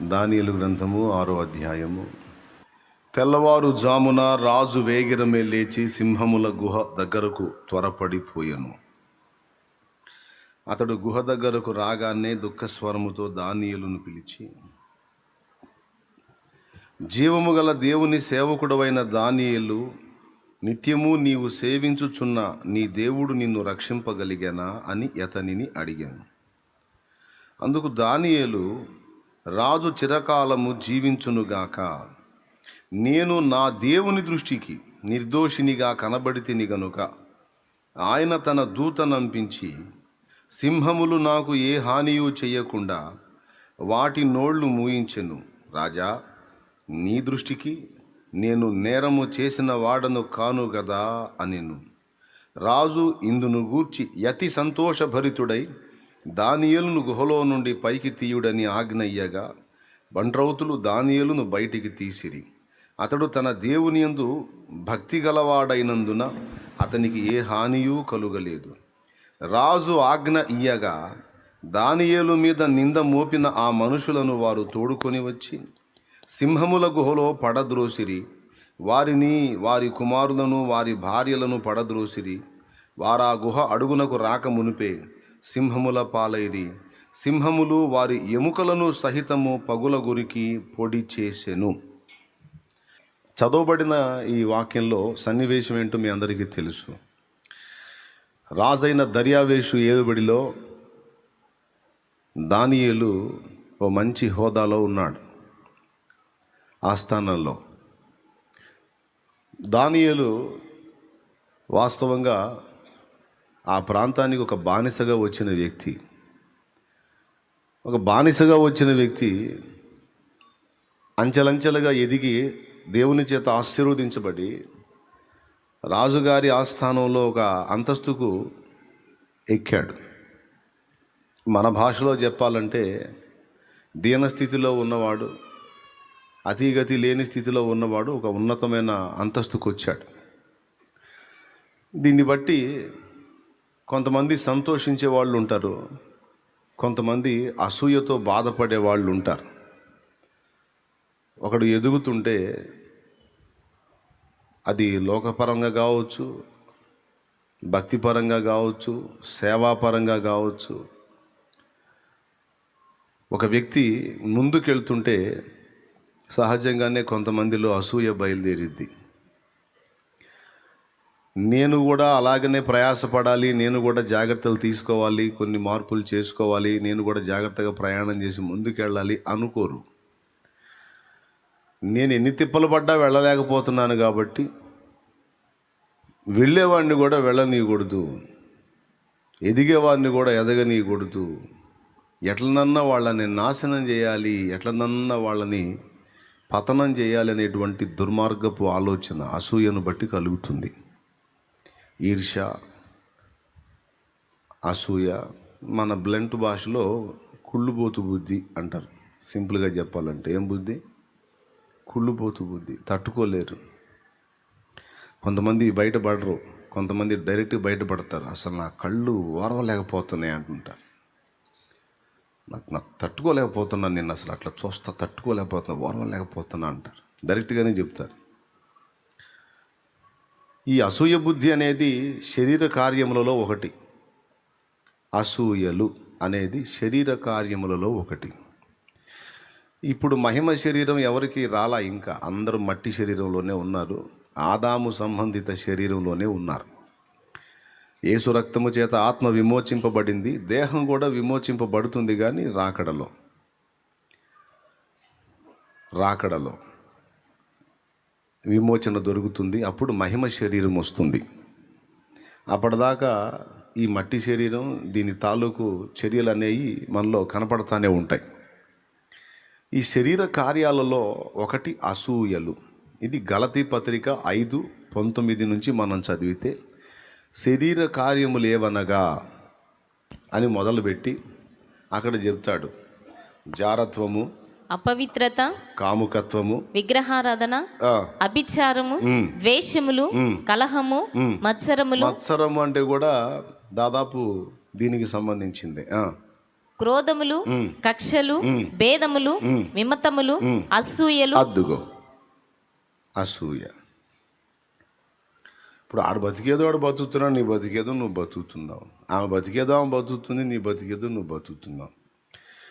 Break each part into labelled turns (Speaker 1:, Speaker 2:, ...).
Speaker 1: దానియేలు గ్రంథము 6వ అధ్యాయము. తెల్లవారుజామున రాజు వేగిరమే లేచి సింహముల గుహ దగ్గరకు త్వరపడిపోయెను. అతడు గుహ దగ్గరకు రాగానే దుఃఖస్వరముతో దానియేలును పిలిచి, జీవము గల దేవుని సేవకుడవైన దానియేలు, నిత్యము నీవు సేవించుచున్న నీ దేవుడు నిన్ను రక్షింపగలిగెనా అని అతనిని అడిగాను. అందుకు దానియేలు, రాజు చిరకాలము జీవించునుగాక, నేను నా దేవుని దృష్టికి నిర్దోషినిగా కనబడితిని గనుక ఆయన తన దూతనంపించి సింహములు నాకు ఏ హానియూ చెయ్యకుండా వాటి నోళ్లు మూయించెను. రాజా, నీ దృష్టికి నేను నేరము చేసిన వాడను కాను గదా అనెను. రాజు ఇందును గూర్చి యతి సంతోషభరితుడై దానియేలును గుహలో నుండి పైకి తీయుడని ఆజ్ఞయ్యగా బంట్రౌతులు దానియేలును బయటికి తీసిరి. అతడు తన దేవుని యందు భక్తి గలవాడైనందున అతనికి ఏ హానియూ కలుగలేదు. రాజు ఆజ్ఞ ఇయ్యగా దానియేలు మీద నింద మోపిన ఆ మనుషులను వారు తోడుకొని వచ్చి సింహముల గుహలో పడద్రోసిరి. వారిని, వారి కుమారులను, వారి భార్యలను పడద్రోసిరి. వారా గుహ అడుగునకు రాక మునిపే సింహముల పాలైరి. సింహములు వారి ఎముకలను సహితము పగుల గురికి పొడి చేసెను. చదవబడిన ఈ వాక్యంలో సన్నివేశం ఏంటో మీ అందరికీ తెలుసు. రాజైన దర్యావేషు ఏలుబడిలో దానియేలు ఓ మంచి హోదాలో ఉన్నాడు. ఆస్థానంలో దానియేలు వాస్తవంగా ఆ ప్రాంతానికి ఒక బానిసగా వచ్చిన వ్యక్తి. అంచెలంచెలుగా ఎదిగి దేవుని చేత ఆశీర్వదించబడి రాజుగారి ఆస్థానంలో ఒక అంతస్తుకు ఎక్కాడు. మన భాషలో చెప్పాలంటే దీనస్థితిలో ఉన్నవాడు, అతిగతి లేని స్థితిలో ఉన్నవాడు ఒక ఉన్నతమైన అంతస్తుకు వచ్చాడు. దీన్ని బట్టి కొంతమంది సంతోషించే వాళ్ళు ఉంటారు, కొంతమంది అసూయతో బాధపడే వాళ్ళు ఉంటారు. ఒకడు ఎదుగుతుంటే అది లోకపరంగా కావచ్చు, భక్తిపరంగా కావచ్చు, సేవాపరంగా కావచ్చు. ఒక వ్యక్తి ముందుకెళ్తుంటే సహజంగానే కొంతమందిలో అసూయ బయలుదేరిద్ది. నేను కూడా అలాగనే ప్రయాసపడాలి, నేను కూడా జాగ్రత్తలు తీసుకోవాలి, కొన్ని మార్పులు చేసుకోవాలి, నేను కూడా జాగ్రత్తగా ప్రయాణం చేసి ముందుకెళ్ళాలి అనుకోరు. నేను ఎన్ని తిప్పలు పడ్డా వెళ్ళలేకపోతున్నాను కాబట్టి వెళ్ళేవాడిని కూడా వెళ్ళనీయకూడదు, ఎదిగేవాడిని కూడా ఎదగనీయకూడదు, ఎట్లనన్నా వాళ్ళని నాశనం చేయాలి, ఎట్లనన్నా వాళ్ళని పతనం చేయాలి అనేటువంటి దుర్మార్గపు ఆలోచన అసూయను బట్టి కలుగుతుంది. ఈర్ష్య, అసూయ మన బ్లంట్ భాషలో కుళ్ళుబోతు బుద్ధి అంటారు. సింపుల్గా చెప్పాలంటే ఏం బుద్ధి? కుళ్ళుబోతు బుద్ధి. తట్టుకోలేరు. కొంతమంది బయటపడరు, కొంతమంది డైరెక్ట్ బయటపడతారు. అసలు నా కళ్ళు ఓర్వలేకపోతున్నాయి అంటుంటారు. నాకు తట్టుకోలేకపోతున్నాను, నేను అసలు అట్లా చూస్తా తట్టుకోలేకపోతున్నా, ఓర్వలేకపోతున్నా అంటారు. డైరెక్ట్గానే చెప్తారు. ఈ అసూయ బుద్ధి అనేది శరీర కార్యములలో ఒకటి. అసూయలు అనేది శరీర కార్యములలో ఒకటి. ఇప్పుడు మహిమ శరీరం ఎవరికి రాలా, ఇంకా అందరూ మట్టి శరీరంలోనే ఉన్నారు, ఆదాము సంబంధిత శరీరంలోనే ఉన్నారు. యేసు రక్తము చేత ఆత్మ విమోచింపబడింది, దేహం కూడా విమోచింపబడుతుంది. కానీ రాకడలో విమోచన దొరుకుతుంది. అప్పుడు మహిమ శరీరం వస్తుంది. అప్పటిదాకా ఈ మట్టి శరీరం, దీని తాలూకు చర్యలు అనేవి మనలో కనపడతానే ఉంటాయి. ఈ శరీర కార్యాలలో ఒకటి అసూయలు. ఇది గలతీ పత్రిక 5:19 నుంచి మనం చదివితే, శరీర కార్యములు ఏవనగా అని మొదలుపెట్టి అక్కడ చెప్తాడు. జారత్వము,
Speaker 2: అపవిత్రత,
Speaker 1: కాముకత్వము,
Speaker 2: విగ్రహారాధన, అభిచారము, ద్వేషములు, కలహము, మత్సరము అంటే కూడా దాదాపు దీనికి సంబంధించింది. క్రోధములు, కక్షలు, భేదములు, విమతములు, అసూయలు.
Speaker 1: అద్దుగో అసూయ. ఇప్పుడు ఆడు బతికేదో ఆడు బతుకుతున్నాడు, నీ బతికేదో నువ్వు బతుకుతున్నావు. ఆమె బతికేదో ఆమె బతుకుతుంది, నీ బతికేదో నువ్వు బతుకుతున్నావు.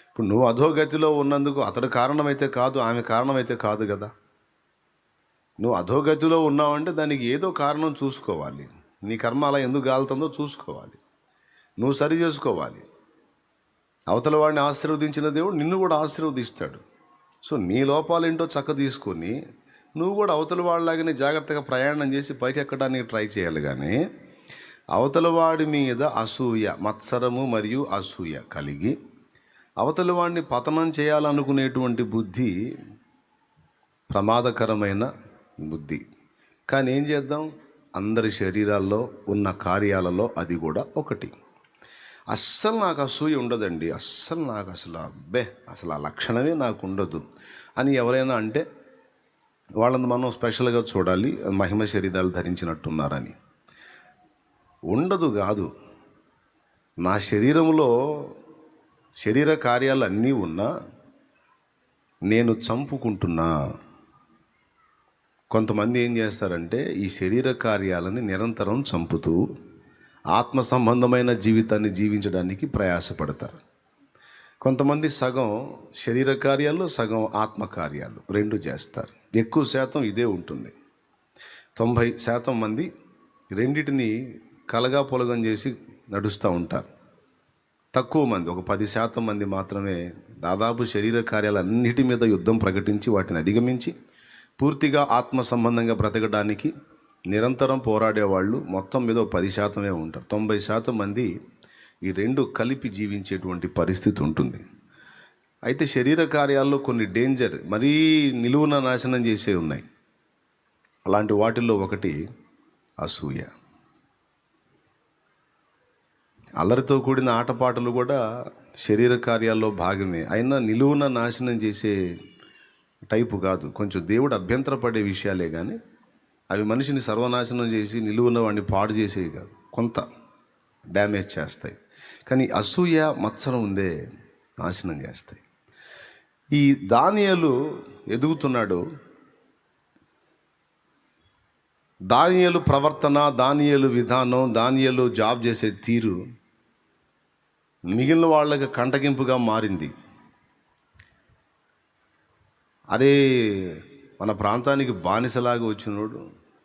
Speaker 1: ఇప్పుడు నువ్వు అధోగతిలో ఉన్నందుకు అతడు కారణమైతే కాదు, ఆమె కారణమైతే కాదు కదా. నువ్వు అధోగతిలో ఉన్నావంటే దానికి ఏదో కారణం చూసుకోవాలి. నీ కర్మ అలా ఎందుకు గాలుతుందో చూసుకోవాలి, నువ్వు సరి చేసుకోవాలి. అవతల వాడిని ఆశీర్వదించిన దేవుడు నిన్ను కూడా ఆశీర్వదిస్తాడు. సో నీ లోపాలేంటో చక్క తీసుకొని నువ్వు కూడా అవతల వాళ్ళలాగానే జాగ్రత్తగా ప్రయాణం చేసి పైకి ఎక్కడానికి ట్రై చేయాలి. కానీ అవతల వాడి మీద అసూయ, మత్సరము మరియు అసూయ కలిగి అవతల వాడిని పతనం చేయాలనుకునేటువంటి బుద్ధి ప్రమాదకరమైన బుద్ధి. కానీ ఏం చేద్దాం, అందరి శరీరాల్లో ఉన్న కార్యాలలో అది కూడా ఒకటి. అస్సలు నాకు అసూయ ఉండదండి, అస్సలు నాకు అసలు ఆ లక్షణమే నాకు ఉండదు అని ఎవరైనా అంటే వాళ్ళని మనం స్పెషల్గా చూడాలి, మహిమ శరీరాలు ధరించినట్టున్నారని. ఉండదు కాదు, నా శరీరంలో శరీర కార్యాలు అన్నీ ఉన్నా నేను చంపుకుంటున్నా. కొంతమంది ఏం చేస్తారంటే ఈ శరీర కార్యాలని నిరంతరం చంపుతూ ఆత్మ సంబంధమైన జీవితాన్ని జీవించడానికి ప్రయాసపడతారు. కొంతమంది సగం శరీర కార్యాలు, సగం ఆత్మ కార్యాలు రెండు చేస్తారు. ఎక్కువ శాతం ఇదే ఉంటుంది. 90% మంది రెండిటిని కలగా పొలగం చేసి నడుస్తూ ఉంటారు. తక్కువ మంది, ఒక 10% మంది మాత్రమే దాదాపు శరీర కార్యాలన్నిటి మీద యుద్ధం ప్రకటించి వాటిని అధిగమించి పూర్తిగా ఆత్మ సంబంధంగా బ్రతకడానికి నిరంతరం పోరాడేవాళ్ళు మొత్తం మీద 10% ఉంటారు. 90% మంది ఈ రెండు కలిపి జీవించేటువంటి పరిస్థితి ఉంటుంది. అయితే శరీర కార్యాల్లో కొన్ని డేంజర్, మరీ నిలువున నాశనం చేసే ఉన్నాయి. అలాంటి వాటిల్లో ఒకటి అసూయ. అల్లరితో కూడిన ఆటపాటలు కూడా శరీర కార్యాల్లో భాగమే, అయినా నిలువున నాశనం చేసే టైపు కాదు. కొంచెం దేవుడు అభ్యంతరపడే విషయాలే కానీ అవి మనిషిని సర్వనాశనం చేసి నిలువున వాడిని పాడు చేసేవి కాదు, కొంత డ్యామేజ్ చేస్తాయి. కానీ అసూయ, మత్సరం ఉందే నాశనం చేస్తాయి. ఈ దానియేలు ఎదుగుతున్నాడు. దానియేలు ప్రవర్తన, దానియేలు విధానం, దానియేలు జాబ్ చేసే తీరు మిగిలిన వాళ్ళకి కంటగింపుగా మారింది. అరే మన ప్రాంతానికి బానిసలాగా వచ్చినోడు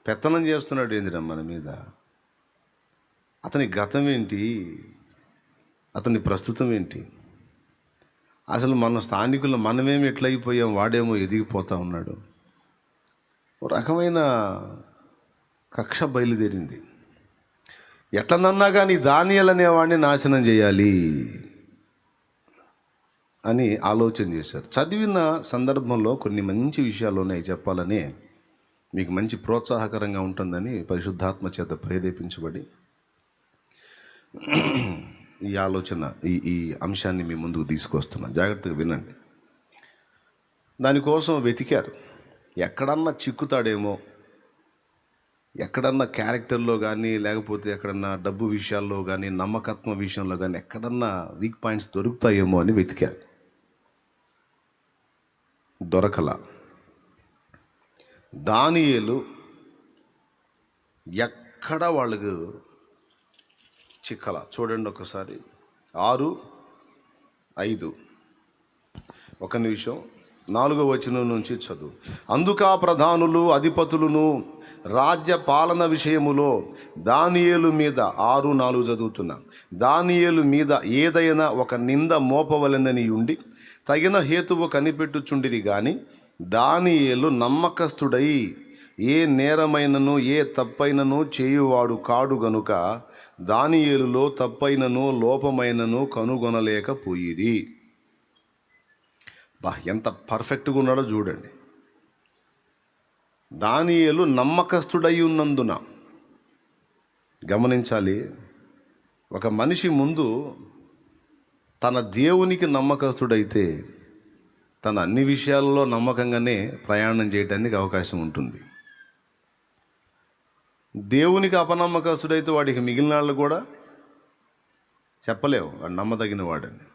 Speaker 1: పెత్తనం చేస్తున్నాడు ఏందిరా మన మీద, అతని గతం ఏంటి, అతని ప్రస్తుతం ఏంటి, అసలు మన స్థానికులు మనమేమి ఎట్లయిపోయాం, వాడేమో ఎదిగిపోతూ ఉన్నాడు. ఒక రకమైన కక్ష బయలుదేరింది. ఎట్లనన్నా కానీ దానియేలు అనేవాడిని నాశనం చేయాలి అని ఆలోచన చేశారు. చదివిన సందర్భంలో కొన్ని మంచి విషయాలు ఉన్నాయి, చెప్పాలని మీకు మంచి ప్రోత్సాహకరంగా ఉంటుందని పరిశుద్ధాత్మ చేత ప్రేరేపించబడి ఈ ఆలోచన ఈ అంశాన్ని మీ ముందుకు తీసుకొస్తున్నా. జాగ్రత్తగా వినండి. దానికోసం వెతికారు, ఎక్కడన్నా చిక్కుతాడేమో, ఎక్కడన్నా క్యారెక్టర్లో కానీ లేకపోతే ఎక్కడన్నా డబ్బు విషయాల్లో కానీ నమ్మకత్వం విషయంలో కానీ ఎక్కడన్నా వీక్ పాయింట్స్ దొరుకుతాయేమో అని వెతికారు. దొరకలా. దానియేలు ఎక్కడ వాళ్ళకు చిక్కల. చూడండి ఒకసారి 6:5 ఒక నిమిషం 4వ వచనం నుంచి చదువు. అందుకా ప్రధానులు, అధిపతులను రాజ్య పాలన విషయములో దానియేలు మీద 6:4 చదువుతున్నా. దానియేలు మీద ఏదైనా ఒక నింద మోపవలెనని ఉండి తగిన హేతువు కనిపెట్టుచుండిరి గాని దానియేలు నమ్మకస్తుడై ఏ నేరమైనను ఏ తప్పైనను చేయువాడు కాడు గనుక దానియేలులో తప్పైనను లోపమైనను కనుగొనలేకపోయిరి. ఎంత పర్ఫెక్ట్గా ఉన్నాడో చూడండి. దానియేలు నమ్మకస్తుడై ఉన్నందున, గమనించాలి, ఒక మనిషి ముందు తన దేవునికి నమ్మకస్తుడైతే తన అన్ని విషయాల్లో నమ్మకంగానే ప్రయాణం చేయడానికి అవకాశం ఉంటుంది. దేవునికి అపనమ్మకస్తుడైతే వాడికి మిగిలిన వాళ్ళు కూడా చెప్పలేవు వాడు నమ్మదగిన వాడని.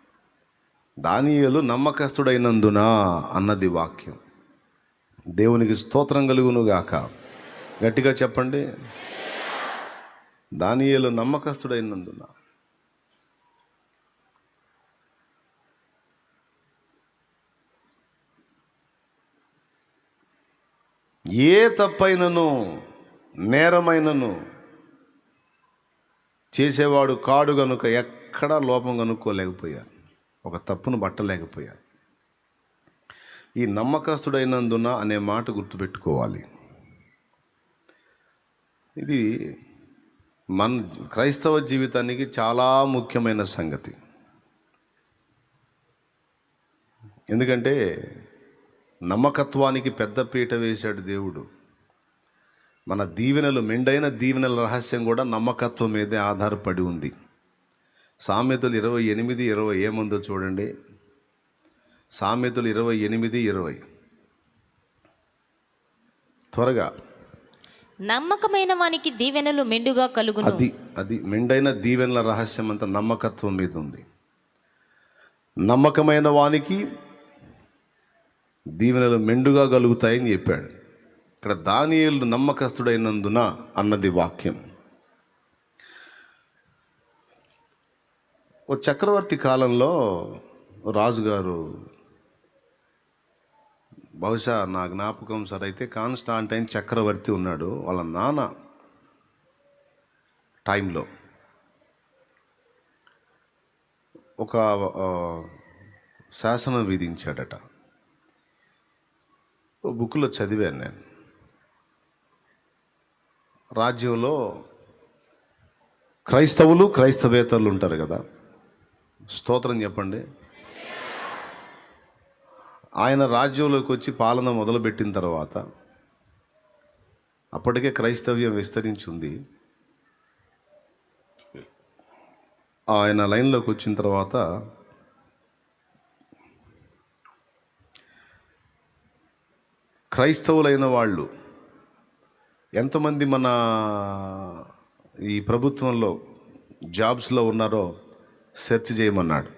Speaker 1: దానియేలు నమ్మకస్తుడైనందున అన్నది వాక్యం. దేవునికి స్తోత్రం కలుగును గాక. గట్టిగా చెప్పండి. దానియేలు నమ్మకస్తుడైనందున. ఏ తప్పైనను నేరమైనను చేసేవాడు కాడు గనుక ఎక్కడా లోపం కనుక్కోలేకపోయారు, ఒక తప్పును పట్టలేకపోయారు. ఈ నమ్మకస్తుడైనందున అనే మాట గుర్తుపెట్టుకోవాలి. ఇది మన క్రైస్తవ జీవితానికి చాలా ముఖ్యమైన సంగతి. ఎందుకంటే నమ్మకత్వానికి పెద్ద పీట వేశాడు దేవుడు. మన దీవెనలు, మెండైన దీవెనల రహస్యం కూడా నమ్మకత్వం మీదే ఆధారపడి ఉంది. సామెతలు 28:20 ఏముందో చూడండి. సామెతలు 28:20 త్వరగా.
Speaker 2: నమ్మకమైన వానికి దీవెనలు మెండుగా కలుగును.
Speaker 1: అది మెండైన దీవెనల రహస్యం అంతా నమ్మకత్వం మీద ఉంది. నమ్మకమైన వానికి దీవెనలు మెండుగా కలుగుతాయని చెప్పాడు. ఇక్కడ దానియేలు నమ్మకస్తుడైనందున అన్నది వాక్యం. ఓ చక్రవర్తి కాలంలో రాజుగారు, బహుశా నా జ్ఞాపకం సరైతే కాన్స్టాంటైన్ చక్రవర్తి ఉన్నాడు. వాళ్ళ నాన్న టైంలో ఒక శాసనం విధించాడట. ఓ బుక్లో చదివాను నేను. రాజ్యంలో క్రైస్తవులు, క్రైస్తవేతరులు ఉంటారు కదా. స్తోత్రం చెప్పండి. ఆయన రాజ్యంలోకి వచ్చి పాలన మొదలుపెట్టిన తర్వాత, అప్పటికే క్రైస్తవ్యం విస్తరించి ఉంది. ఆయన లైన్లోకి వచ్చిన తర్వాత క్రైస్తవులైన వాళ్ళు ఎంతమంది మన ఈ ప్రభుత్వంలో జాబ్స్లో ఉన్నారో సెర్చ్ చేయమన్నాడు.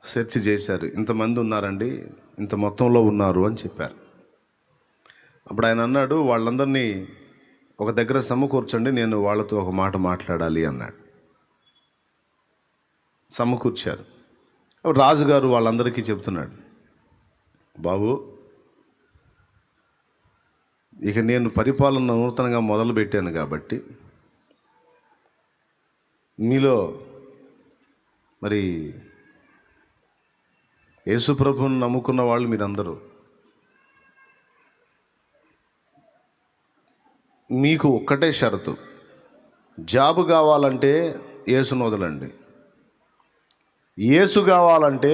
Speaker 1: సెర్చ్ చేశారు. ఇంతమంది ఉన్నారండి, ఇంత మొత్తంలో ఉన్నారు అని చెప్పారు. అప్పుడు ఆయన అన్నాడు, వాళ్ళందరినీ ఒక దగ్గర సమకూర్చండి, నేను వాళ్ళతో ఒక మాట మాట్లాడాలి అన్నాడు. సమకూర్చారు. రాజుగారు వాళ్ళందరికీ చెప్తున్నాడు, బాబు, ఇక నేను పరిపాలన నూతనంగా మొదలుపెట్టాను కాబట్టి మీలో మరి యేసుప్రభువుని నమ్ముకున్న వాళ్ళు మీరందరూ, మీకు ఒక్కటే షరతు, జాబు కావాలంటే యేసును వదలండి, యేసు కావాలంటే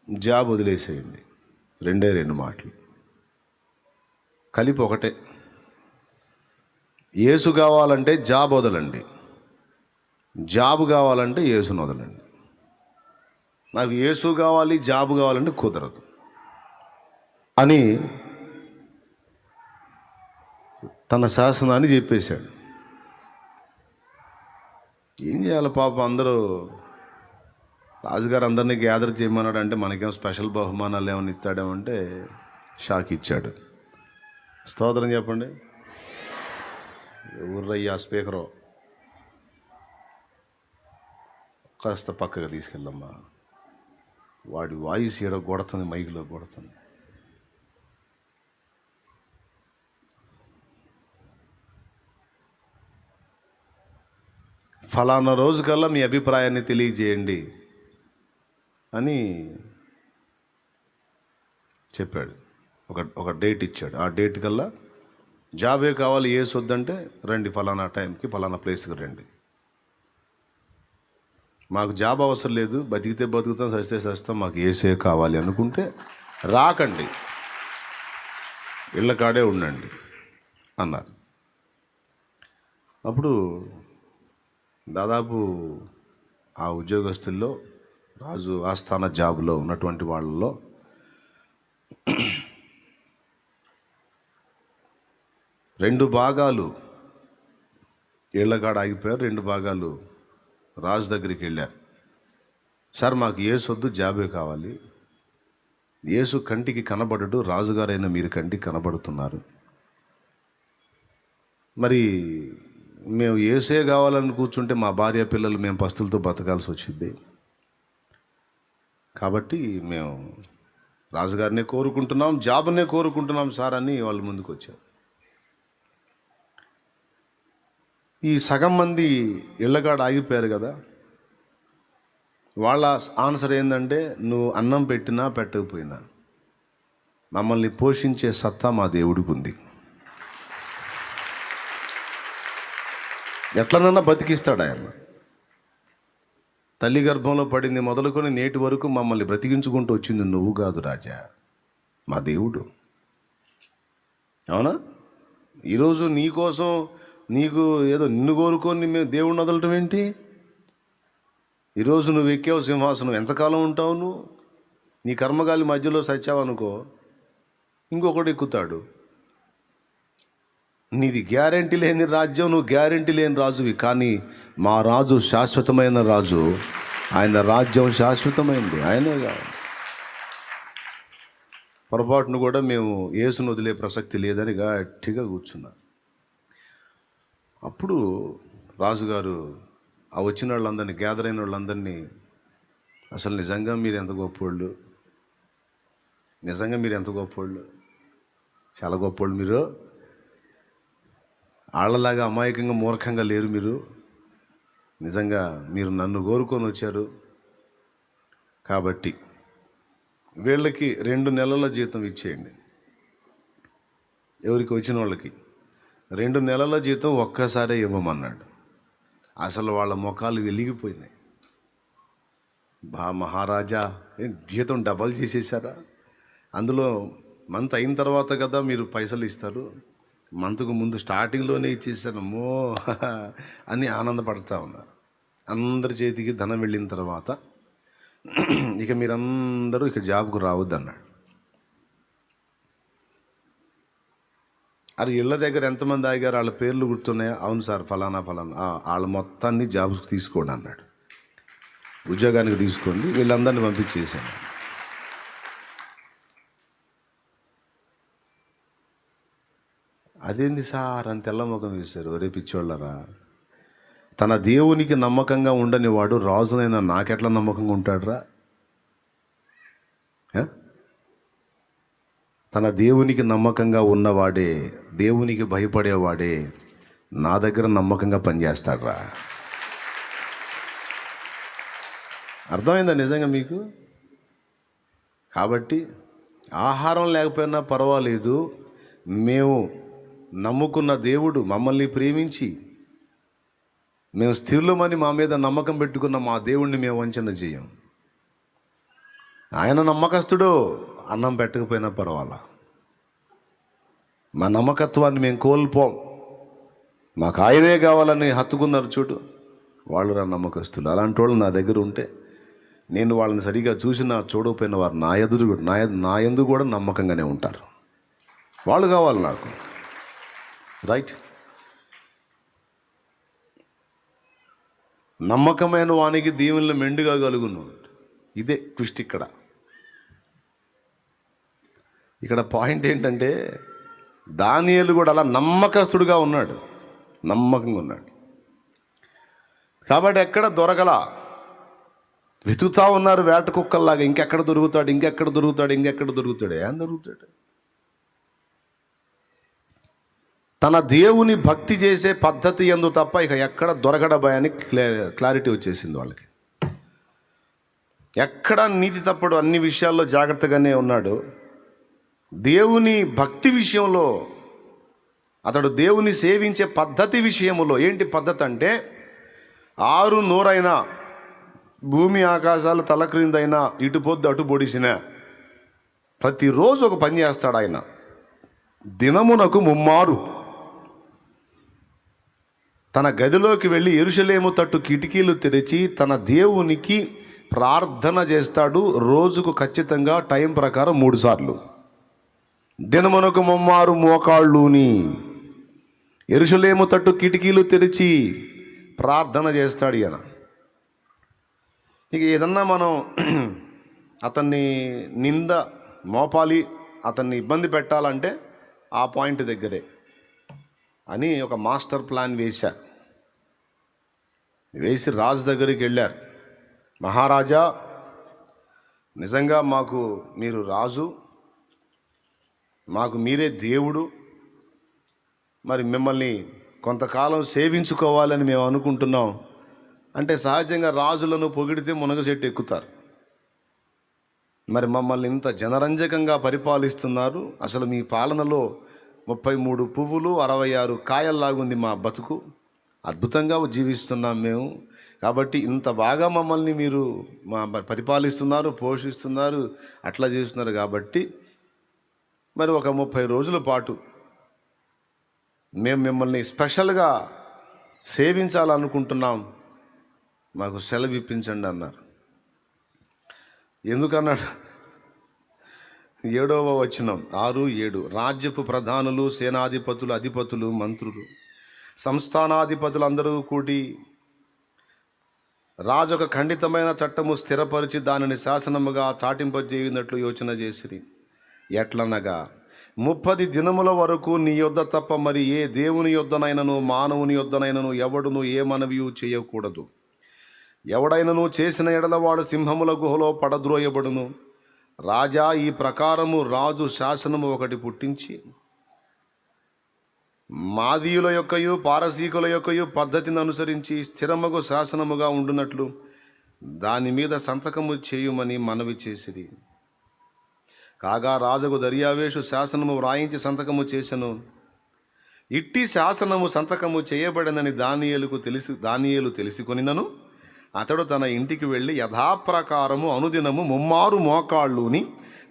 Speaker 1: జాబ్ వదిలేసేయండి. రెండు మాటలు కలిపి ఒకటే. యేసు కావాలంటే జాబ్ వదలండి, జాబు కావాలంటే యేసును వదలండి. నాకు యేసు కావాలి, జాబు కావాలంటే కుదరదు అని తన శాసనాన్ని చెప్పేశాడు. ఏం చేయాలి పాపం, అందరూ రాజుగారు అందరినీ గ్యాదర్ చేయమన్నాడు. అంటే మనకేం స్పెషల్ బహుమానాలు ఏమైనా ఇస్తాడేమంటే షాక్ ఇచ్చాడు. స్తోత్రం చెప్పండి. ఊర్రయ్యా స్పీకరు కాస్త పక్కగా తీసుకెళ్ళమ్మా, వాడి వాయిస్ ఏడో కొడుతుంది, మైక్లో కొడుతుంది. ఫలానా రోజుకల్లా మీ అభిప్రాయాన్ని తెలియజేయండి అని చెప్పాడు. ఒక డేట్ ఇచ్చాడు. ఆ డేట్ కల్లా జాబే కావాలి, ఏసు వద్దంటే రండి, ఫలానా టైంకి ఫలానా ప్లేస్కి రండి. మాకు జాబ్ అవసరం లేదు, బతికితే బతుకుతాం, సస్తే సస్తాం, మాకు ఏసే కావాలి అనుకుంటే రాకండి, ఇళ్ళ కాడే ఉండండి అన్నారు. అప్పుడు దాదాపు ఆ ఉద్యోగస్తుల్లో, రాజు ఆస్థాన జాబులో ఉన్నటువంటి వాళ్ళలో రెండు భాగాలు ఇళ్ళకాడ ఆగిపోయారు. రెండు భాగాలు రాజు దగ్గరికి వెళ్ళారు. సార్ మాకు యేసు వద్దు, జాబే కావాలి. యేసు కంటికి కనబడడు, రాజుగారైన మీరు కంటికి కనబడుతున్నారు. మరి మేము యేసే కావాలని కూర్చుంటే మా భార్య పిల్లలు మేము పస్తులతో బతకాల్సి వచ్చింది. కాబట్టి మేము రాజుగారినే కోరుకుంటున్నాం, జాబ్నే కోరుకుంటున్నాం సార్ అని వాళ్ళు ముందుకు వచ్చారు. ఈ సగం మంది ఇళ్ళగాడ ఆగిపోయారు కదా, వాళ్ళ ఆన్సర్ ఏంటంటే, నువ్వు అన్నం పెట్టినా పెట్టకపోయినా మమ్మల్ని పోషించే సత్తా మా దేవుడికి ఉంది, ఎట్లనన్నా బతికిస్తాడు ఆయన. తల్లి గర్భంలో పడింది మొదలుకొని నేటి వరకు మమ్మల్ని బ్రతికించుకుంటూ వచ్చింది నువ్వు కాదు రాజా, మా దేవుడు. అవునా? ఈరోజు నీకోసం నీకు ఏదో నిన్ను కోరుకొని మేము దేవుడిని వదలటం ఏంటి? ఈరోజు నువ్వు ఎక్కావు సింహాసనం, ఎంతకాలం ఉంటావు నువ్వు? నీ కర్మగాలి మధ్యలో సచ్చావనుకో, ఇంకొకటి ఎక్కుతాడు. నీది గ్యారెంటీ లేని రాజ్యం, నువ్వు గ్యారెంటీ లేని రాజువి. కానీ మా రాజు శాశ్వతమైన రాజు, ఆయన రాజ్యం శాశ్వతమైంది, ఆయనే కావాలి. పొరపాటును కూడా మేము యేసును వదిలే ప్రసక్తి లేదని గట్టిగా కూర్చున్నా. అప్పుడు రాజుగారు ఆ వచ్చిన వాళ్ళందరినీ, గ్యాదర్ అయిన వాళ్ళందరినీ, అసలు నిజంగా మీరు ఎంత గొప్పోళ్ళు, నిజంగా మీరు ఎంత గొప్పోళ్ళు, చాలా గొప్పోళ్ళు మీరు, వాళ్ళలాగా అమాయకంగా మూర్ఖంగా లేరు మీరు, నిజంగా మీరు నన్ను కోరుకొని వచ్చారు. కాబట్టి వీళ్ళకి 2 నెలల జీతం ఇచ్చేయండి. ఎవరికి వచ్చిన వాళ్ళకి 2 నెలల జీతం ఒక్కసారే ఇవ్వమన్నాడు. అసలు వాళ్ళ ముఖాలు వెలిగిపోయినాయి. మహారాజా, జీతం డబల్ చేసేసారా? అందులో మంత్ అయిన తర్వాత కదా మీరు పైసలు ఇస్తారు, మంత్కు ముందు స్టార్టింగ్లోనే ఇచ్చేసానమ్మో అని ఆనందపడతా ఉన్నారు. అందరి చేతికి ధనం వెళ్ళిన తర్వాత ఇక మీరందరూ ఇక జాబ్కు రావద్దన్నాడు. అది ఇళ్ళ దగ్గర ఎంతమంది ఆగారు, వాళ్ళ పేర్లు గుర్తున్నాయా? అవును సార్, ఫలానా ఫలానా, వాళ్ళ మొత్తాన్ని జాబ్స్కి తీసుకోండి అన్నాడు. ఉద్యోగానికి తీసుకోండి, వీళ్ళందరినీ పంపించేసాను. అదేంటి సార్ అని తెల్లముఖం వేశారు. ఒరే పిచ్చోళ్ళరా, తన దేవునికి నమ్మకంగా ఉండని వాడు రాజునైనా నాకెట్లా నమ్మకంగా ఉంటాడురా? తన దేవునికి నమ్మకంగా ఉన్నవాడే, దేవునికి భయపడేవాడే నా దగ్గర నమ్మకంగా పనిచేస్తాడురా. అర్థమైందా నిజంగా మీకు? కాబట్టి ఆహారం లేకపోయినా పర్వాలేదు, మేము నమ్ముకున్న దేవుడు మమ్మల్ని ప్రేమించి మేము స్థిరులమని మా మీద నమ్మకం పెట్టుకున్న మా దేవుణ్ణి మేము వంచన చేయం. ఆయన నమ్మకస్తుడు, అన్నం పెట్టకపోయినా పర్వాలా, మా నమ్మకత్వాన్ని మేము కోల్పోం. మాకు ఆయనే కావాలని హత్తుకున్నారు చూడు, వాళ్ళు నా నమ్మకస్తులు. అలాంటి వాళ్ళు నా దగ్గర ఉంటే నేను వాళ్ళని సరిగా చూసినా చూడకపోయిన వారు నా యందు కూడా నమ్మకంగానే ఉంటారు. వాళ్ళు కావాలి నాకు, రైట్? నమ్మకమైన వానికి దీవెనలు మెండుగా కలుగును. ఇదే ట్విస్ట్ ఇక్కడ పాయింట్ ఏంటంటే, దానియేలు కూడా అలా నమ్మకస్తుడుగా ఉన్నాడు, నమ్మకంగా ఉన్నాడు. కాబట్టి ఎక్కడ దొరకలా, వెతుకుతా ఉన్నారు వేట కుక్కల్లాగా, ఇంకెక్కడ దొరుకుతాడు, ఇంకెక్కడ దొరుకుతాడు, ఇంకెక్కడ దొరుకుతాడు. ఏం దొరుకుతాడు? తన దేవుని భక్తి చేసే పద్ధతి యందు తప్ప ఇక ఎక్కడ దొరకడబోయని క్లారిటీ వచ్చేసింది వాళ్ళకి. ఎక్కడ నీతి తప్పడు, అన్ని విషయాల్లో జాగ్రత్తగానే ఉన్నాడు. దేవుని భక్తి విషయంలో, అతడు దేవుని సేవించే పద్ధతి విషయంలో, ఏంటి పద్ధతి అంటే, 6 నూరైనా, భూమి ఆకాశాలు తల క్రిందైనా, ఇటు పొద్దు అటు పొడిసిన, ప్రతిరోజు ఒక పని చేస్తాడు ఆయన. దినమునకు 3 మారు తన గదిలోకి వెళ్ళి యెరూషలేము తట్టు కిటికీలు తెరిచి తన దేవునికి ప్రార్థన చేస్తాడు. రోజుకు ఖచ్చితంగా టైం ప్రకారం 3 సార్లు. దినమునకు 3 మారు మోకాళ్ళుని యెరూషలేము తట్టు కిటికీలు తెరిచి ప్రార్థన చేస్తాడు ఈయన. ఇక ఏదన్నా మనం అతన్ని నింద మోపాలి, అతన్ని ఇబ్బంది పెట్టాలంటే ఆ పాయింట్ దగ్గరే అని ఒక మాస్టర్ ప్లాన్ వేసి రాజు దగ్గరికి వెళ్ళారు. మహారాజా, నిజంగా మాకు మీరు రాజు, మాకు మీరే దేవుడు, మరి మిమ్మల్ని కొంతకాలం సేవించుకోవాలని మేము అనుకుంటున్నాం అంటే సహజంగా రాజులను పొగిడితే మునగ చెట్టు ఎక్కుతారు. మరి మమ్మల్ని ఇంత జనరంజకంగా పరిపాలిస్తున్నారు, అసలు మీ పాలనలో 33 పువ్వులు 66 కాయల్లాగుంది మా బతుకు, అద్భుతంగా జీవిస్తున్నాం మేము. కాబట్టి ఇంత బాగా మమ్మల్ని మీరు పరిపాలిస్తున్నారు, పోషిస్తున్నారు, అట్లా చేస్తున్నారు. కాబట్టి మరి ఒక 30 రోజుల పాటు మేము మిమ్మల్ని స్పెషల్గా సేవించాలనుకుంటున్నాం, మాకు సెలవు ఇప్పించండి అన్నారు. ఎందుకన్నాడు? 7వ వచనం 6-7. రాజ్యపు ప్రధానులు, సేనాధిపతులు, అధిపతులు, మంత్రులు, సంస్థానాధిపతులు అందరూ కూడి రాజు ఒక ఖండితమైన చట్టము స్థిరపరిచి దానిని శాసనముగా చాటింపజేయునట్లు యోచన చేసిరి. ఎట్లనగా 30 దినముల వరకు నీ యొద్ద తప్ప మరి ఏ దేవుని యొద్దనైనను మానవుని యొద్దనైనను ఎవడును ఏ మనవియు చేయకూడదు. ఎవడైనను చేసిన ఎడల వాడు సింహముల గుహలో పడద్రోయబడును. రాజా, ఈ ప్రకారము రాజు శాసనము ఒకటి పుట్టించి మాదీయుల యొక్కయు పారసీకుల యొక్కయు పద్ధతిని అనుసరించి స్థిరముగు శాసనముగా ఉండునట్లు దాని మీద సంతకము చేయుమని మనవి చేసిరి. కాగా రాజుకు దర్యావేషు శాసనము వ్రాయించి సంతకము చేసెను. ఇట్టి శాసనము సంతకము చేయబడినని దానియేలు తెలుసుకొనినను అతడు తన ఇంటికి వెళ్ళి యథాప్రకారము అనుదినము 3 మోకాళ్ళుని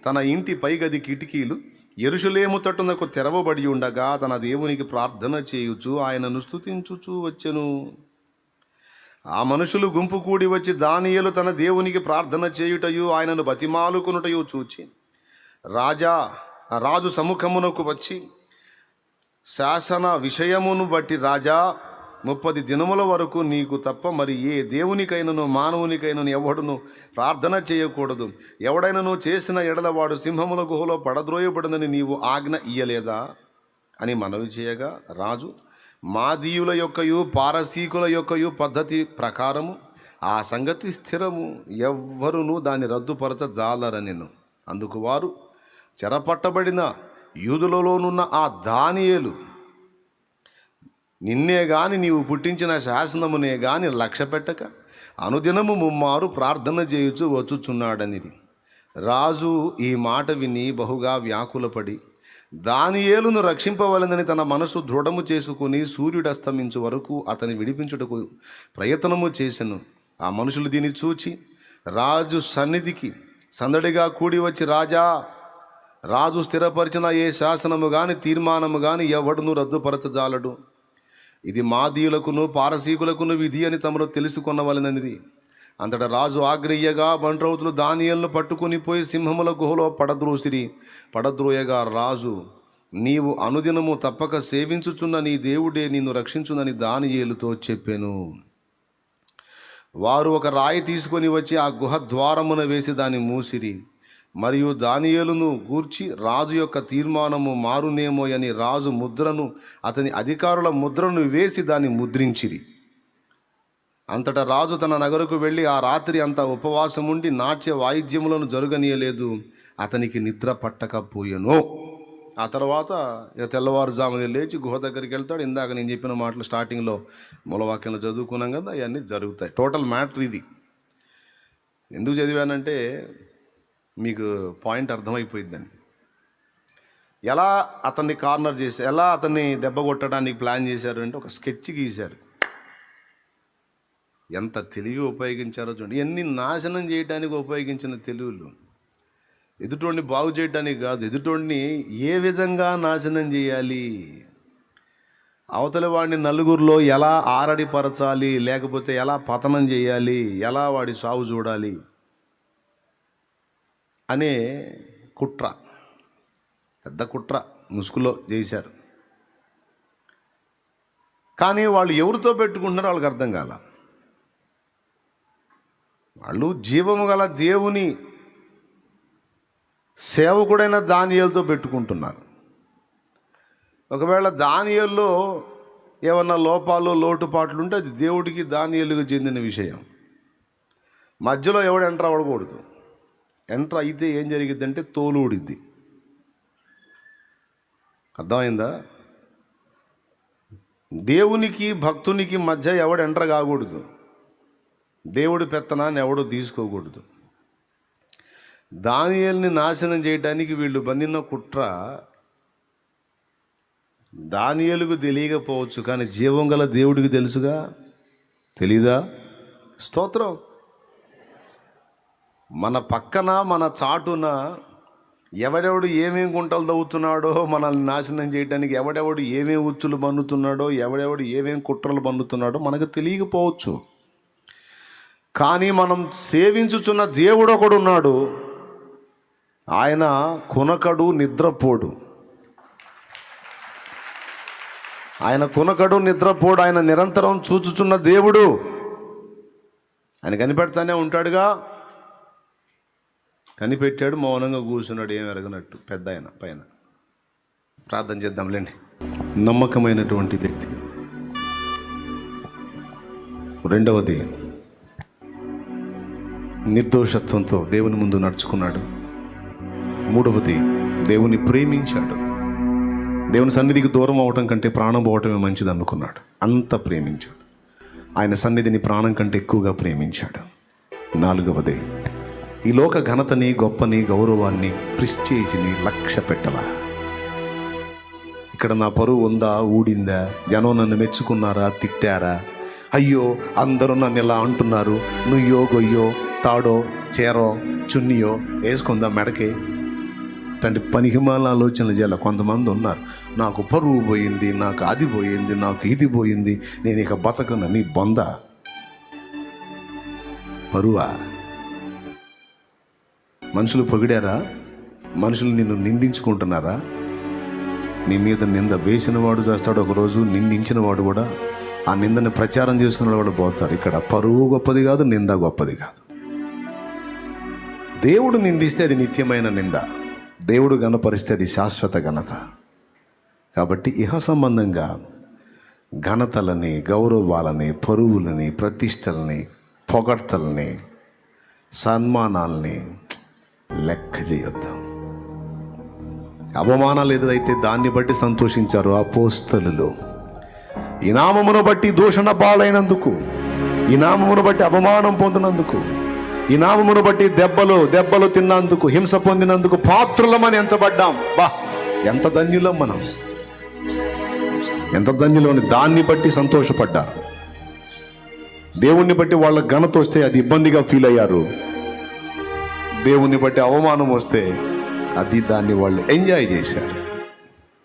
Speaker 1: తన ఇంటి పైగది కిటికీలు యెరూషలేము తట్టునకు తెరవబడి ఉండగా తన దేవునికి ప్రార్థన చేయుచు ఆయనను స్తుతించుచూ వచ్చెను. ఆ మనుషులు గుంపు కూడి వచ్చి దానియేలు తన దేవునికి ప్రార్థన చేయుటయు ఆయనను బతిమాలుకొనుటయు చూచి రాజు సముఖమునకు వచ్చి, శాసన విషయమును బట్టి రాజా, 30 దినముల వరకు నీకు తప్ప మరి ఏ దేవునికైనను మానవునికైనను ఎవడును ప్రార్థన చేయకూడదు. ఎవడైనను చేసిన ఎడల వాడు సింహముల గుహలో పడద్రోయబడినని నీవు ఆజ్ఞ ఇయ్యలేదా అని మనవి చేయగా రాజు, మాదీయుల యొక్కయు పారసీకుల యొక్కయు పద్ధతి ప్రకారము ఆ సంగతి స్థిరము, ఎవ్వరును దాన్ని రద్దుపరచజాలరనెను. అందుకు వారు, చెరపట్టబడిన యూదులలోనున్న ఆ దానియేలు నిన్నే గాని నీవు పుట్టించిన శాసనమునే గాని లక్ష్యపెట్టక అనుదినము 3 ప్రార్థన చేయుచు వచ్చుచున్నాడనిది. రాజు ఈ మాట విని బహుగా వ్యాకులపడి దానియేలును రక్షింపవలెనని తన మనసు దృఢము చేసుకుని సూర్యుడస్తమించు వరకు అతని విడిపించుటకు ప్రయత్నము చేసెను. ఆ మనుషులు దీన్ని చూచి రాజు సన్నిధికి సందడిగా కూడి వచ్చి, రాజు స్థిరపరిచిన ఏ శాసనము గాని తీర్మానము గాని ఎవడును రద్దుపరచజాలడు. ఇది మాదీయులకును పారసీకులకును విధి అని తమరు తెలుసుకొనవలెననిది. అంతటా రాజు ఆజ్ఞయ్యగా బంట్రౌతులు దానియేలును పట్టుకుని పోయి సింహముల గుహలో పడద్రోయగా రాజు, నీవు అనుదినము తప్పక సేవించుచున్న నీ దేవుడే నిన్ను రక్షించునని దానియేలుతో చెప్పెను. వారు ఒక రాయి తీసుకొని వచ్చి ఆ గుహ ద్వారమున వేసి దాన్ని మూసిరి. మరియు దానియేలును గూర్చి రాజు యొక్క తీర్మానము మారునేమో అని రాజు ముద్రను అతని అధికారుల ముద్రను వేసి దాన్ని ముద్రించిరి. అంతటా రాజు తన నగరుకు వెళ్ళి ఆ రాత్రి అంతా ఉపవాసముండి నాట్య వాయిద్యములను జరుగనీయలేదు. అతనికి నిద్ర పట్టకపోయెను. ఆ తర్వాత ఇక తెల్లవారుజామున లేచి గుహ దగ్గరికి వెళ్తాడు. ఇందాక నేను చెప్పిన మాటలు స్టార్టింగ్లో మూలవాక్యంలో చదువుకున్నాం కదా, అవన్నీ జరుగుతాయి. టోటల్ మ్యాటర్ ఇది. ఎందుకు చదివానంటే మీకు పాయింట్ అర్థమైపోయిందని. ఎలా అతన్ని కార్నర్ చేసి, ఎలా అతన్ని దెబ్బ కొట్టడానికి ప్లాన్ చేశారు అంటే ఒక స్కెచ్ గీశారు. ఎంత తెలివి ఉపయోగించారో చూడండి. ఎన్ని నాశనం చేయడానికి ఉపయోగించిన తెలివిలు. ఎదుటోడిని బాగు చేయడానికి కాదు, ఎదుటోడిని ఏ విధంగా నాశనం చేయాలి, అవతలి వాడిని నలుగురిలో ఎలా ఆరడిపరచాలి, లేకపోతే ఎలా పతనం చేయాలి, ఎలా వాడి సాగు చూడాలి అనే కుట్ర, పెద్ద కుట్ర ముసుగులో చేశారు. కానీ వాళ్ళు ఎవరితో పెట్టుకుంటున్నారో వాళ్ళకి అర్థం కాల. వాళ్ళు జీవము గల దేవుని సేవకుడైన దానియేలుతో పెట్టుకుంటున్నారు. ఒకవేళ దానియేలులో ఏమన్నా లోపాలు లోటుపాట్లు ఉంటే అది దేవుడికి దానియేలుకు చెందిన విషయం. మధ్యలో ఎవడు ఎంటర్ అవ్వకూడదు. ఎంటర్ అయితే ఏం జరిగిద్దంటే తోలు ఊడిద్ది. అర్థమైందా? దేవునికి భక్తునికి మధ్య ఎవడు ఎంటర్ కాకూడదు. దేవుడి పెత్తనాన్ని ఎవడు తీసుకోకూడదు. దానియేలుని నాశనం చేయడానికి వీళ్ళు బన్నిన కుట్ర దానియేలుకు తెలియకపోవచ్చు, కానీ జీవం గల దేవుడికి తెలుసుగా. తెలీదా? స్తోత్రం. మన పక్కన మన చాటున ఎవడెవడు ఏమేం గుంటలు తవ్వుతున్నాడో మనల్ని నాశనం చేయడానికి, ఎవడెవడు ఏమేం ఉచ్చులు బన్నుతున్నాడో, ఎవడెవడు ఏమేం కుట్రలు బన్నుతున్నాడో మనకు తెలియకపోవచ్చు. కానీ మనం సేవించుచున్న దేవుడు ఒకడు ఉన్నాడు. ఆయన కునకడు, నిద్రపోడు. ఆయన కునకడు, నిద్రపోడు. ఆయన నిరంతరం చూచుచున్న దేవుడు. ఆయన కనిపెడతానే ఉంటాడుగా. కనిపెట్టాడు, మౌనంగా కూర్చున్నాడు, ఏం ఎరగనట్టు. పెద్ద ఆయన పైన. ప్రార్థన చేద్దాంలేండి. నమ్మకమైనటువంటి వ్యక్తి. రెండవది, నిర్దోషత్వంతో దేవుని ముందు నడుచుకున్నాడు. మూడవది, దేవుని ప్రేమించాడు. దేవుని సన్నిధికి దూరం అవటం కంటే ప్రాణం పోవటమే మంచిది అనుకున్నాడు. అంత ప్రేమించాడు. ఆయన సన్నిధిని ప్రాణం కంటే ఎక్కువగా ప్రేమించాడు. నాలుగవది, ఈ లోక ఘనతని, గొప్పని, గౌరవాన్ని, ప్రిస్టేజ్ని లక్ష్య పెట్టలా. ఇక్కడ నా పరువు ఉందా, ఊడిందా, జనం నన్ను మెచ్చుకున్నారా, తిట్టారా, అయ్యో అందరూ నన్ను ఇలా అంటున్నారు, నుయ్యో గొయ్యో తాడో చేరో చున్నియో వేసుకుందా మెడకే, ఇట్లాంటి పనికిమాల ఆలోచనలు చేయాలి. కొంతమంది ఉన్నారు, నాకు పరువు పోయింది, నాకు అది పోయింది, నాకు ఇది పోయింది, నేను ఇక బతకనని. బొంద పరువా? మనుషులు పొగిడారా? మనుషులు నిన్ను నిందించుకుంటున్నారా? నీ మీద నింద వేసిన వాడు చేస్తాడు ఒకరోజు, నిందించిన వాడు కూడా ఆ నిందని ప్రచారం చేసుకున్న వాడు పోతారు. ఇక్కడ పరువు గొప్పది కాదు, నింద గొప్పది కాదు. దేవుడు నిందిస్తే అది నిత్యమైన నింద, దేవుడు ఘనపరిస్తే అది శాశ్వత ఘనత. కాబట్టి ఇహ సంబంధంగా ఘనతలని, గౌరవాలని, పరువులని, ప్రతిష్టలని, పొగడ్తలని, సన్మానాల్ని లెక్క చేయొద్దు. అవమానాలు ఎదురైతే దాన్ని బట్టి సంతోషించారు అపోస్తలులు. ఈ నామమును బట్టి దూషణ పాలైనందుకు, ఈ నామమును బట్టి అవమానం పొందినందుకు, ఈ నామమును బట్టి దెబ్బలు తిన్నందుకు, హింస పొందినందుకు పాత్రులమని ఎంచబడ్డాం. బా, ఎంత ధన్యులం మనం, ఎంత ధన్యులని. దాన్ని బట్టి సంతోషపడ్డారు. దేవుణ్ణి బట్టి వాళ్ళ ఘనత వస్తే అది ఇబ్బందిగా ఫీల్ అయ్యారు. దేవుణ్ణి బట్టి అవమానం వస్తే అది దాన్ని వాళ్ళు ఎంజాయ్ చేశారు.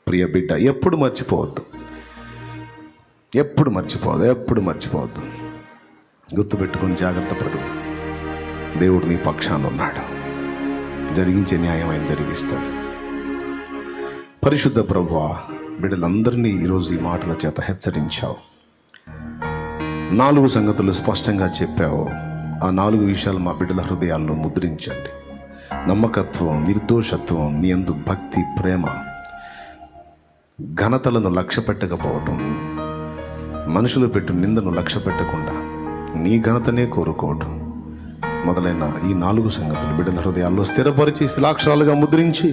Speaker 1: ప్రియ బిడ్డ, ఎప్పుడు మర్చిపోవద్దు, ఎప్పుడు మర్చిపోవద్దు. గుర్తుపెట్టుకొని జాగ్రత్త పడు. దేవుడు నీ పక్షాన ఉన్నాడు. జరిగించే న్యాయం ఆయన జరిగిస్తాడు. పరిశుద్ధ ప్రభువా, బిడ్డలందరినీ ఈరోజు ఈ మాటల చేత హెచ్చరించావు. 4 సంగతులు స్పష్టంగా చెప్పావు. ఆ 4 విషయాలు మా బిడ్డల హృదయాల్లో ముద్రించండి. నమ్మకత్వం, నిర్దోషత్వం, నీ యందు భక్తి, ప్రేమ, ఘనతలను లక్ష్య పెట్టకపోవటం, మనుషులు పెట్టు నిందను లక్ష్య పెట్టకుండా నీ ఘనతనే కోరుకోవటం మొదలైన ఈ 4 సంగతులు బిడ్డల హృదయాల్లో స్థిరపరిచి శిలాక్షరాలుగా ముద్రించి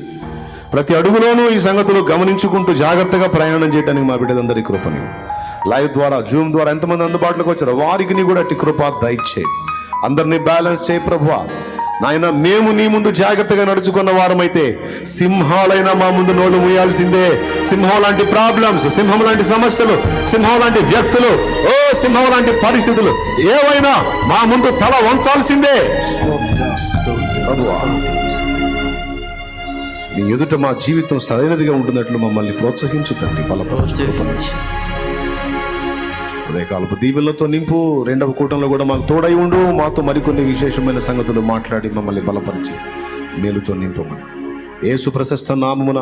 Speaker 1: ప్రతి అడుగులోనూ ఈ సంగతులు గమనించుకుంటూ జాగ్రత్తగా ప్రయాణం చేయడానికి మా బిడ్డలందరి కృపని లైవ్ ద్వారా, జూమ్ ద్వారా ఎంతమంది అందుబాటులోకి వచ్చారో వారికి నీ కూడా అట్టి కృప దయచేయి. అందరినీ బ్యాలెన్స్ చేయి ప్రభువా. నాయన, మేము నీ ముందు జాగ్రత్తగా నడుచుకున్న వారమైతే సింహాలైనా మా ముందు నోళ్ళు మూయాల్సిందే. సింహం లాంటి ప్రాబ్లమ్స్, సింహం లాంటి సమస్యలు, సింహం లాంటి వ్యక్తులు, సింహం లాంటి పరిస్థితులు ఏవైనా మా ముందు తల వంచాల్సిందే. నీ ఎదుట మా జీవితం సరైనదిగా ఉంటున్నట్లు మమ్మల్ని ప్రోత్సహించు తండ్రి. బలపరచు. ఉదయకాలపు దీవెనలతో నింపు. 2వ కూటంలో కూడా మాకు తోడై ఉండు. మాతో మరికొన్ని విశేషమైన సంగతులు మాట్లాడి మమ్మల్ని బలపరిచి మేలుతో నింపమని యేసు ప్రశస్త నామమున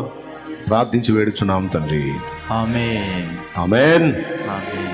Speaker 1: ప్రార్థించి వేడుచున్నాం తండ్రి.
Speaker 3: ఆమేన్.
Speaker 1: ఆమేన్.
Speaker 3: ఆమేన్.